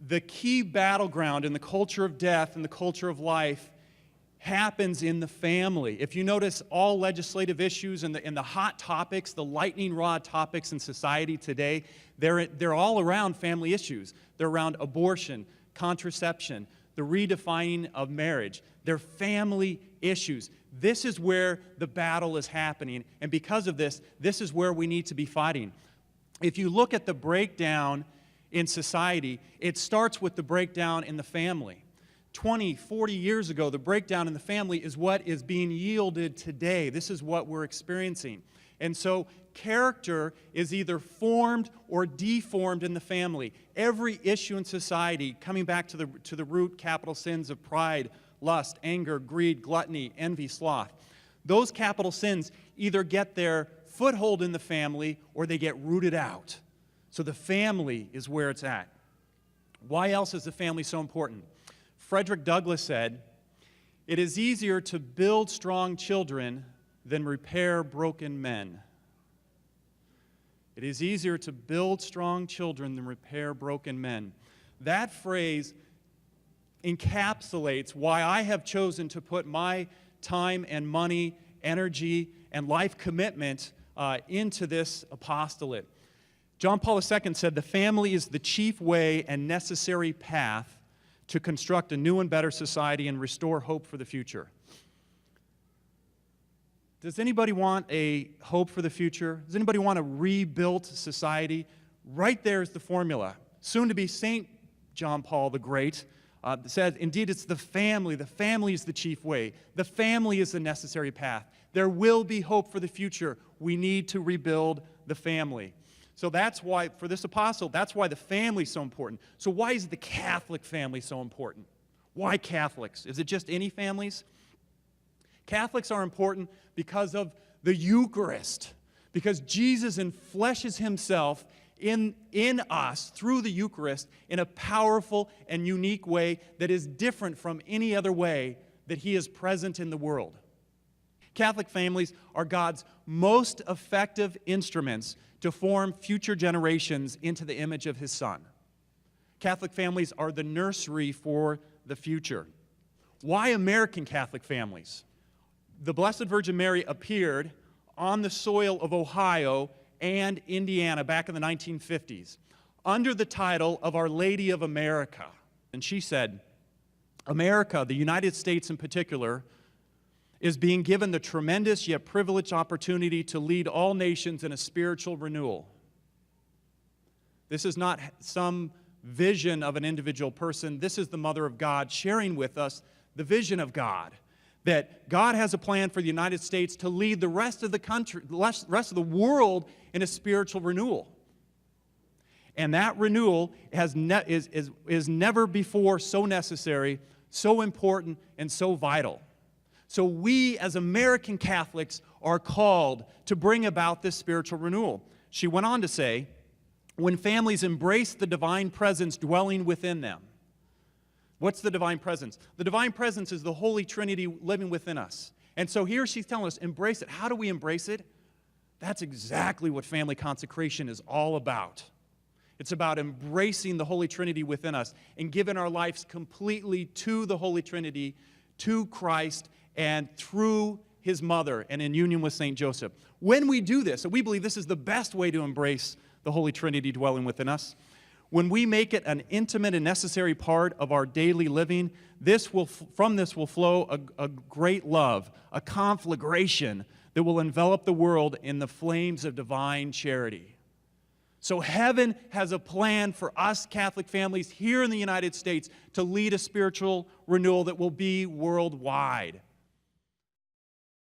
the key battleground in the culture of death and the culture of life happens in the family. If you notice, all legislative issues and the hot topics, the lightning rod topics in society today, they're all around family issues. They're around abortion, contraception, the redefining of marriage. They're family issues. This is where the battle is happening, and because of this, this is where we need to be fighting. If you look at the breakdown in society, it starts with the breakdown in the family. 20, 40 years ago, the breakdown in the family is what is being yielded today. This is what we're experiencing. And so character is either formed or deformed in the family. Every issue in society, coming back to the root capital sins of pride, lust, anger, greed, gluttony, envy, sloth, those capital sins either get their foothold in the family or they get rooted out. So the family is where it's at. Why else is the family so important? Frederick Douglass said, "It is easier to build strong children than repair broken men." It is easier to build strong children than repair broken men. That phrase encapsulates why I have chosen to put my time and money, energy, and life commitment into this apostolate. John Paul II said, "The family is the chief way and necessary path to construct a new and better society and restore hope for the future." Does anybody want a hope for the future? Does anybody want a rebuilt society? Right there is the formula. Soon to be St. John Paul the Great said, indeed, it's the family. The family is the chief way. The family is the necessary path. There will be hope for the future. We need to rebuild the family. So that's why, for this apostle, that's why the family is so important. So why is the Catholic family so important? Why Catholics? Is it just any families? Catholics are important because of the Eucharist, because Jesus enfleshes himself in us through the Eucharist in a powerful and unique way that is different from any other way that he is present in the world. Catholic families are God's most effective instruments to form future generations into the image of his Son. Catholic families are the nursery for the future. Why American Catholic families? The Blessed Virgin Mary appeared on the soil of Ohio and Indiana back in the 1950s under the title of Our Lady of America. And she said, America, the United States in particular, is being given the tremendous yet privileged opportunity to lead all nations in a spiritual renewal. This is not some vision of an individual person. This is the Mother of God sharing with us the vision of God, that God has a plan for the United States to lead the rest of the country, the rest of the world in a spiritual renewal. And that renewal is never before so necessary, so important, and so vital. So we, as American Catholics, are called to bring about this spiritual renewal. She went on to say, when families embrace the divine presence dwelling within them. What's the divine presence? The divine presence is the Holy Trinity living within us. And so here she's telling us, embrace it. How do we embrace it? That's exactly what family consecration is all about. It's about embracing the Holy Trinity within us and giving our lives completely to the Holy Trinity, to Christ, and through his mother and in union with St. Joseph. When we do this, and we believe this is the best way to embrace the Holy Trinity dwelling within us, when we make it an intimate and necessary part of our daily living, from this will flow a great love, a conflagration that will envelop the world in the flames of divine charity. So heaven has a plan for us Catholic families here in the United States to lead a spiritual renewal that will be worldwide.